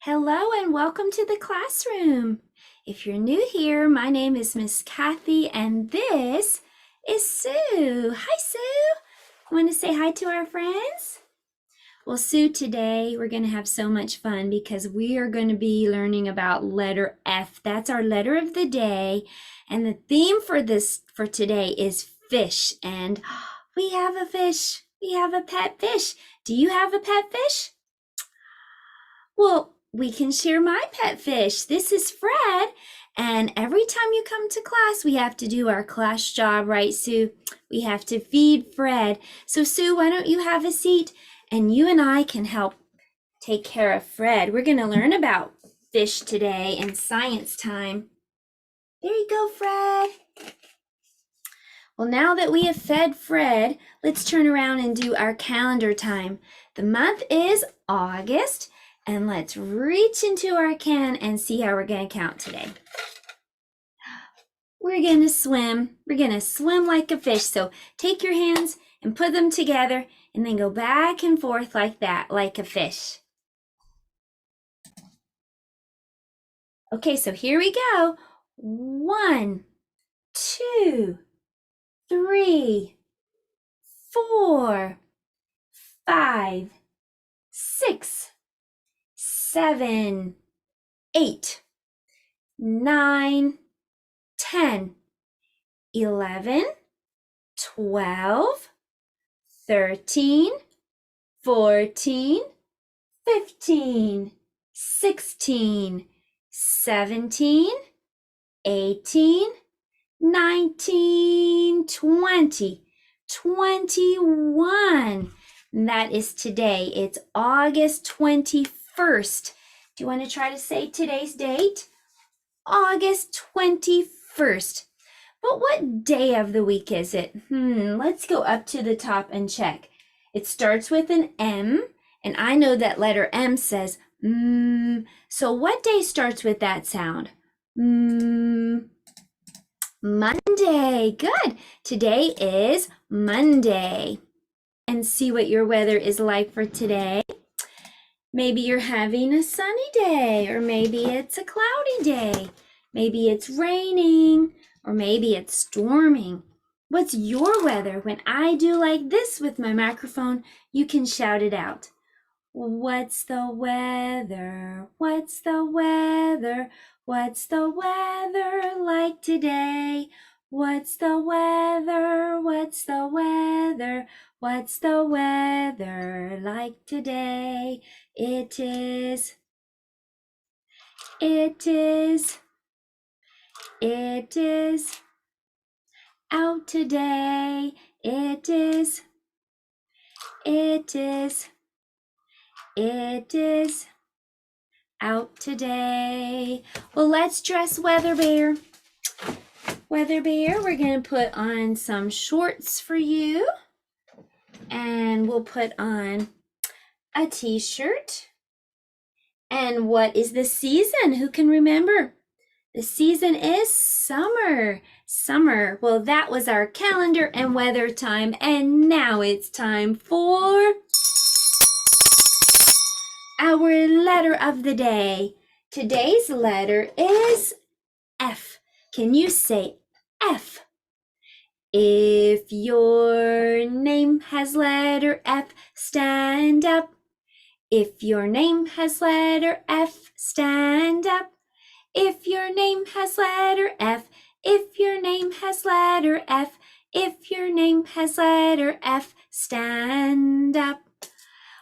Hello and welcome to the classroom. If you're new here, my name is Miss Kathy and this is Sue. Hi, Sue. Want to say hi to our friends? Well, Sue, today we're going to have so much fun because we are going to be learning about letter F. That's our letter of the day. And the theme for today is fish. And we have a fish. We have a pet fish. Do you have a pet fish? Well, we can share my pet fish. This is Fred. And every time you come to class, we have to do our class job, right, Sue? We have to feed Fred. So, Sue, why don't you have a seat and you and I can help take care of Fred. We're going to learn about fish today in science time. There you go, Fred. Well, now that we have fed Fred, let's turn around and do our calendar time. The month is August. And let's reach into our can and see how we're going to count today. We're going to swim. We're going to swim like a fish. So take your hands and put them together and then go back and forth like that, like a fish. Okay, so here we go. 1, 2, 3, 4, 5, 6, 7, 8, 9, 10, 11, 12, 13, 14, 15, 16, 17, 18, 19, 20, 21. That is today. It's August 21st. Do you want to try to say today's date? August 21st. But what day of the week is it? Let's go up to the top and check. It starts with an M, and I know that letter M says So what day starts with that sound? Monday. Good. Today is Monday. And see what your weather is like for today. Maybe you're having a sunny day, or maybe it's a cloudy day. Maybe it's raining, or maybe it's storming. What's your weather? When I do like this with my microphone, you can shout it out. What's the weather? What's the weather? What's the weather like today? What's the weather? What's the weather? What's the weather like today? It is out today. It is out today. Well, let's dress Weather Bear. Weather Bear, we're going to put on some shorts for you. And we'll put on a t-shirt. And what is the season? Who can remember? The season is summer. Summer. Well, that was our calendar and weather time. And now it's time for our letter of the day. Today's letter is F. Can you say F? If your name has letter F, stand up. If your name has letter F, stand up. If your name has letter F, if your name has letter F, if your name has letter F, stand up.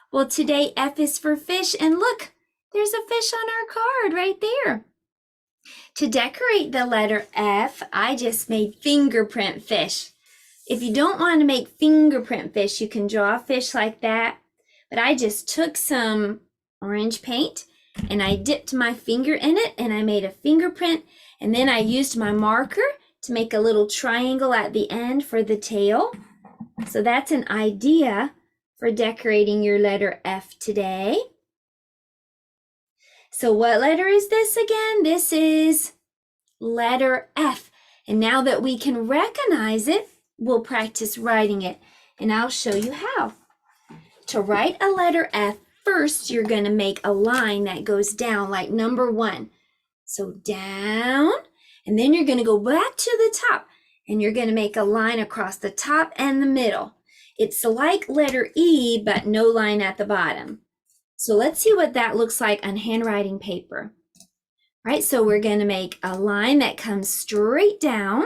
Well, today F is for fish, and look, there's a fish on our card right there. To decorate the letter F, I just made fingerprint fish. If you don't want to make fingerprint fish, you can draw a fish like that. But I just took some orange paint and I dipped my finger in it and I made a fingerprint. And then I used my marker to make a little triangle at the end for the tail. So that's an idea for decorating your letter F today. So what letter is this again? This is letter F. And now that we can recognize it, we'll practice writing it. And I'll show you how. To write a letter F, first you're going to make a line that goes down like number 1. So down, and then you're going to go back to the top, and you're going to make a line across the top and the middle. It's like letter E, but no line at the bottom. So let's see what that looks like on handwriting paper. All right, so we're going to make a line that comes straight down,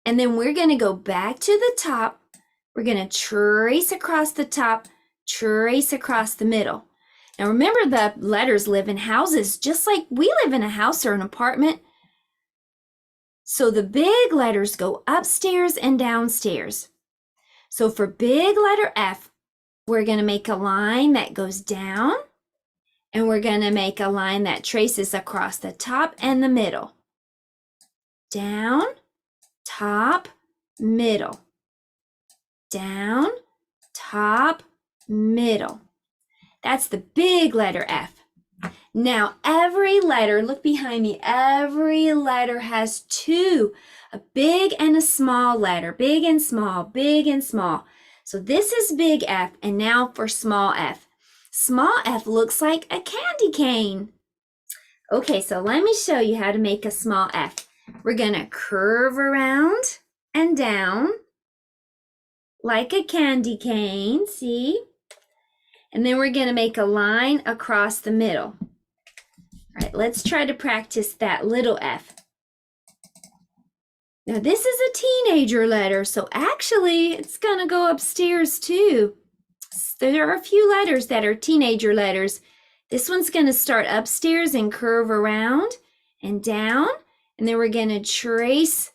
and then we're going to go back to the top. We're going to trace across the top, trace across the middle. Now remember, the letters live in houses, just like we live in a house or an apartment. So the big letters go upstairs and downstairs. So for big letter F, we're going to make a line that goes down, and we're going to make a line that traces across the top and the middle. Down, top, middle. Down, top, middle. That's the big letter F. Now every letter, look behind me, every letter has 2, a big and a small letter, big and small, big and small. So this is big F, and now for small f. Small f looks like a candy cane. Okay, so let me show you how to make a small f. We're gonna curve around and down like a candy cane, see? And then we're going to make a line across the middle. All right, let's try to practice that little f. Now this is a teenager letter, so actually it's going to go upstairs too. There are a few letters that are teenager letters. This one's going to start upstairs and curve around and down, and then we're going to trace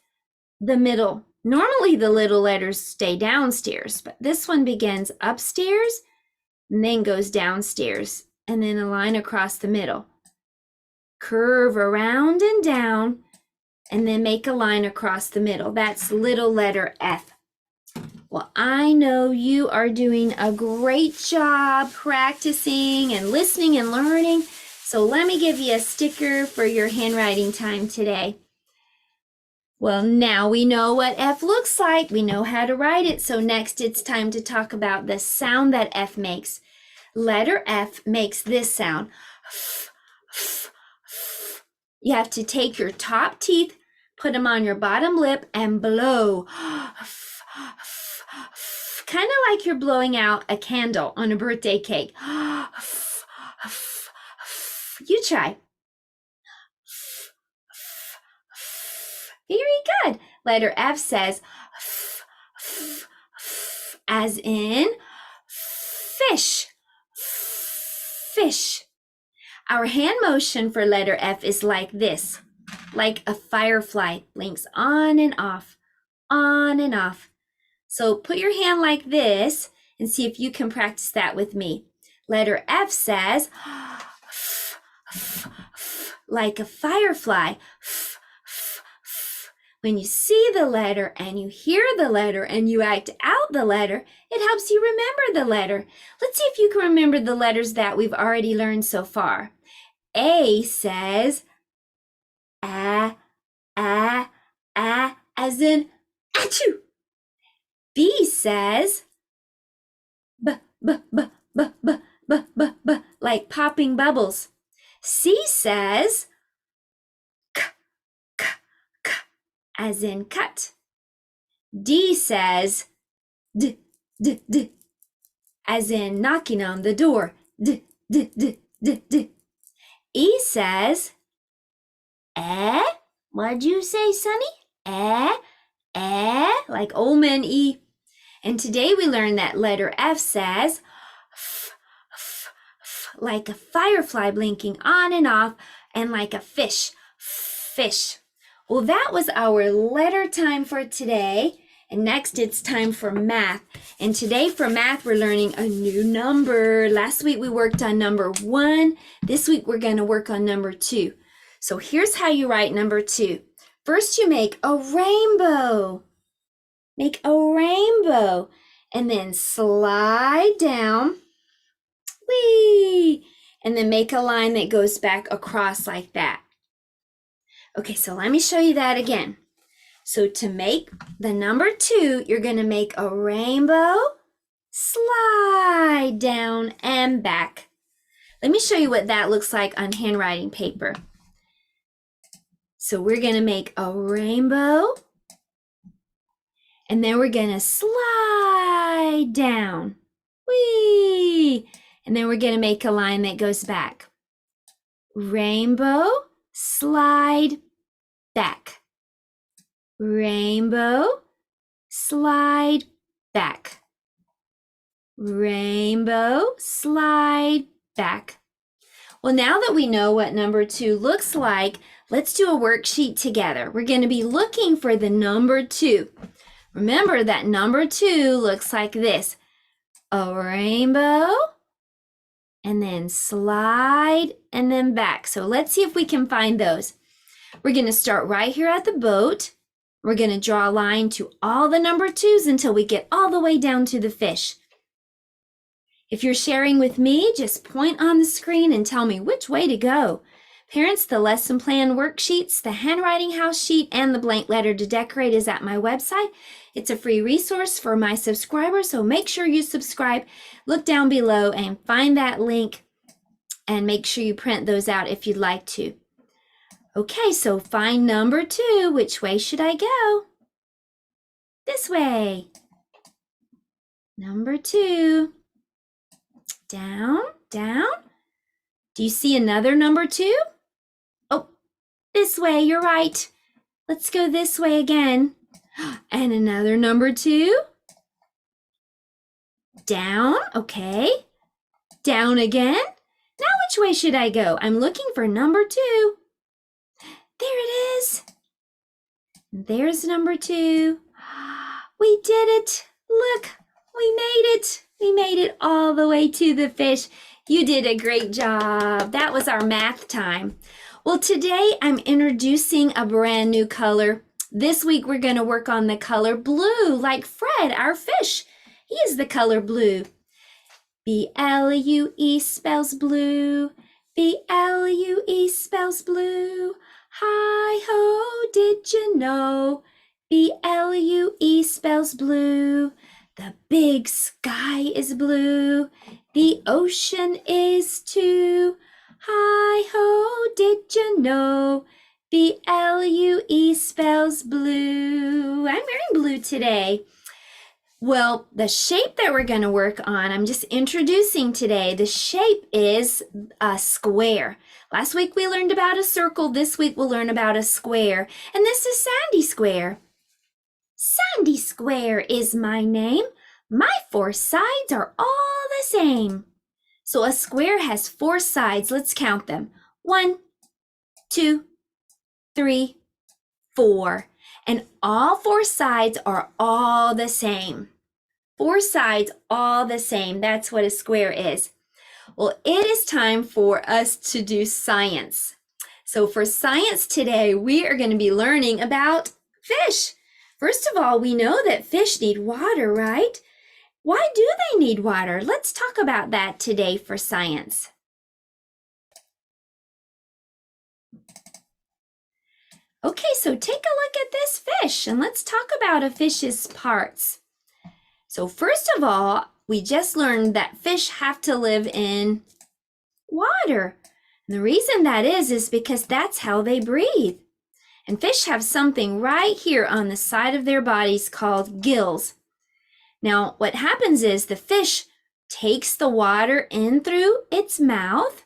the middle. Normally the little letters stay downstairs, but this one begins upstairs and then goes downstairs, and then a line across the middle. Curve around and down, and then make a line across the middle. That's little letter F. Well, I know you are doing a great job practicing and listening and learning. So let me give you a sticker for your handwriting time today. Well, now we know what F looks like. We know how to write it. So next it's time to talk about the sound that F makes. Letter F makes this sound. You have to take your top teeth, put them on your bottom lip, and blow. Kind of like you're blowing out a candle on a birthday cake. You try. Very good. Letter F says as in fish. Fish. Our hand motion for letter F is like this, like a firefly, blinks on and off, on and off. So put your hand like this and see if you can practice that with me. Letter F says like a firefly. When you see the letter and you hear the letter and you act out the letter, it helps you remember the letter. Let's see if you can remember the letters that we've already learned so far. A says as in achoo. B says b, like popping bubbles. C says as in cut. D says d, as in knocking on the door. D. E says eh. What'd you say, Sonny? Like old man E. And today we learned that letter F says like a firefly blinking on and off, and like a fish. Well, that was our letter time for today. And next it's time for math. And today for math, we're learning a new number. Last week we worked on number 1. This week we're going to work on number 2. So here's how you write number 2. First you make a rainbow. Make a rainbow. And then slide down. Whee! And then make a line that goes back across like that. Okay, so let me show you that again. So to make the number 2, you're going to make a rainbow, slide down and back. Let me show you what that looks like on handwriting paper. So we're going to make a rainbow, and then we're going to slide down. Whee! And then we're going to make a line that goes back. Rainbow, slide, back. Rainbow, slide, back. Rainbow, slide, back. Well, now that we know what number 2 looks like, let's do a worksheet together. We're going to be looking for the number 2. Remember that number 2 looks like this. A rainbow, and then slide, and then back. So let's see if we can find those. We're going to start right here at the boat. We're going to draw a line to all the number 2s until we get all the way down to the fish. If you're sharing with me, just point on the screen and tell me which way to go. Parents, the lesson plan worksheets, the handwriting house sheet, and the blank letter to decorate is at my website. It's a free resource for my subscribers, so make sure you subscribe. Look down below and find that link and make sure you print those out if you'd like to. Okay, so find number 2. Which way should I go? This way. Number 2. Down, down. Do you see another number 2? Oh, this way, you're right. Let's go this way again. And another number 2. Down, okay. Down again. Now which way should I go? I'm looking for number 2. There it is. There's number 2. We did it. Look, we made it. We made it all the way to the fish. You did a great job. That was our math time. Well, today I'm introducing a brand new color. This week we're going to work on the color blue, like Fred, our fish. He is the color blue. B-L-U-E spells blue. B-L-U-E spells blue. Hi-ho, did you know? B-L-U-E spells blue. The big sky is blue. The ocean is too. Hi-ho, did you know? B-L-U-E spells blue. I'm wearing blue today. Well, the shape that we're going to work on, I'm just introducing today. The shape is a square. Last week we learned about a circle. This week we'll learn about a square. And this is Sandy Square. Sandy Square is my name. My 4 sides are all the same. So a square has 4 sides. Let's count them. 1, 2, 3, 4. And all 4 sides are all the same. 4 sides, all the same. That's what a square is. Well, it is time for us to do science. So for science today, we are going to be learning about fish. First of all, we know that fish need water, right? Why do they need water? Let's talk about that today for science. Okay, so take a look at this fish and let's talk about a fish's parts. So first of all, we just learned that fish have to live in water. And the reason that is because that's how they breathe. And fish have something right here on the side of their bodies called gills. Now, what happens is the fish takes the water in through its mouth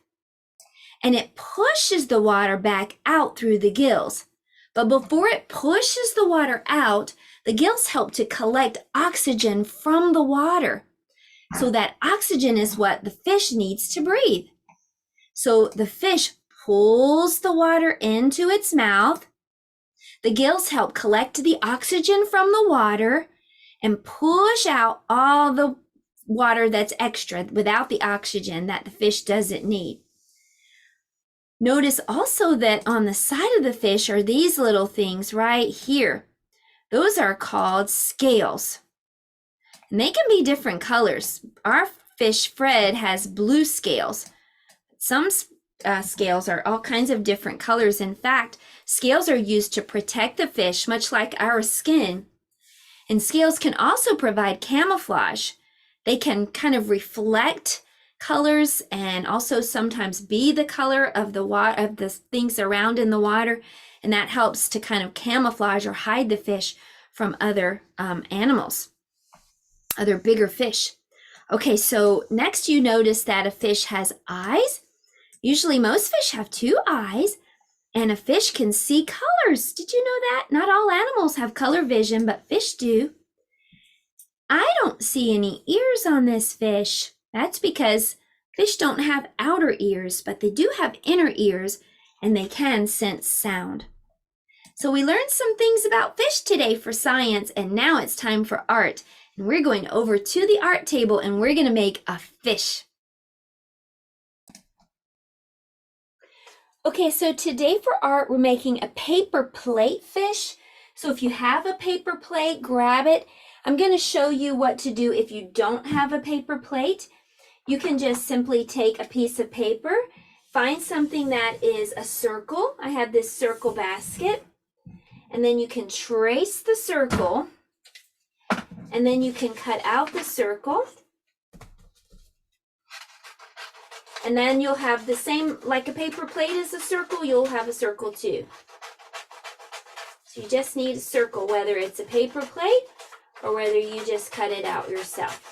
and it pushes the water back out through the gills. But before it pushes the water out, the gills help to collect oxygen from the water. So that oxygen is what the fish needs to breathe. So the fish pulls the water into its mouth. The gills help collect the oxygen from the water and push out all the water that's extra without the oxygen that the fish doesn't need. Notice also that on the side of the fish are these little things right here. Those are called scales. And they can be different colors. Our fish, Fred, has blue scales. Some scales are all kinds of different colors. In fact, scales are used to protect the fish, much like our skin. And scales can also provide camouflage. They can kind of reflect colors and also sometimes be the color of the things around in the water, and that helps to kind of camouflage or hide the fish from other animals, other bigger fish. Okay, so next you notice that a fish has eyes. Usually most fish have two eyes, and a fish can see colors. Did you know that? Not all animals have color vision, but fish do. I don't see any ears on this fish. That's because fish don't have outer ears, but they do have inner ears, and they can sense sound. So we learned some things about fish today for science, and now it's time for art. And we're going over to the art table, and we're going to make a fish. Okay, so today for art, we're making a paper plate fish. So if you have a paper plate, grab it. I'm going to show you what to do if you don't have a paper plate. You can just simply take a piece of paper, find something that is a circle. I have this circle basket. And then you can trace the circle. And then you can cut out the circle. And then you'll have the same, like a paper plate is a circle, you'll have a circle too. So you just need a circle, whether it's a paper plate or whether you just cut it out yourself.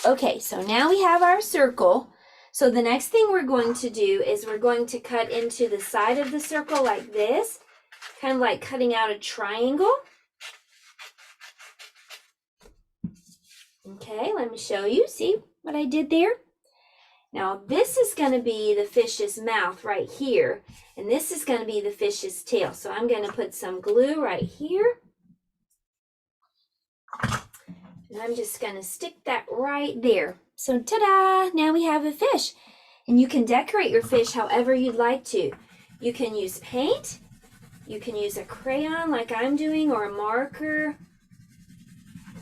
Okay, so now we have our circle. So the next thing we're going to do is we're going to cut into the side of the circle like this, kind of like cutting out a triangle. Okay, let me show you. See what I did there? Now this is going to be the fish's mouth right here, and this is going to be the fish's tail. So I'm going to put some glue right here. And I'm just going to stick that right there. So ta-da! Now we have a fish. And you can decorate your fish however you'd like to. You can use paint. You can use a crayon like I'm doing, or a marker.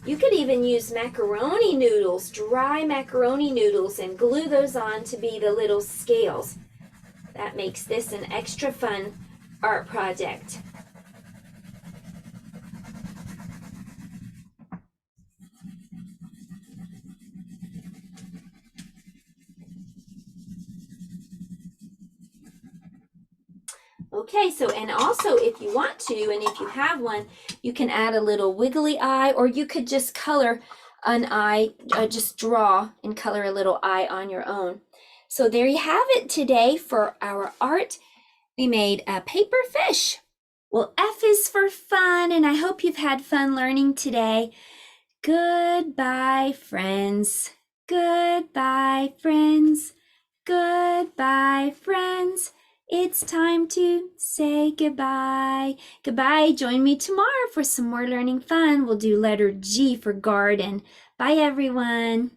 You could even use macaroni noodles, dry macaroni noodles, and glue those on to be the little scales. That makes this an extra fun art project. Okay, so and also if you want to, and if you have one, you can add a little wiggly eye, or you could just color an eye, just draw and color a little eye on your own. So there you have it today for our art. We made a paper fish. Well, F is for fun, and I hope you've had fun learning today. Goodbye, friends. Goodbye, friends. Goodbye, friends. It's time to say goodbye. Goodbye. Join me tomorrow for some more learning fun. We'll do letter G for garden. Bye, everyone.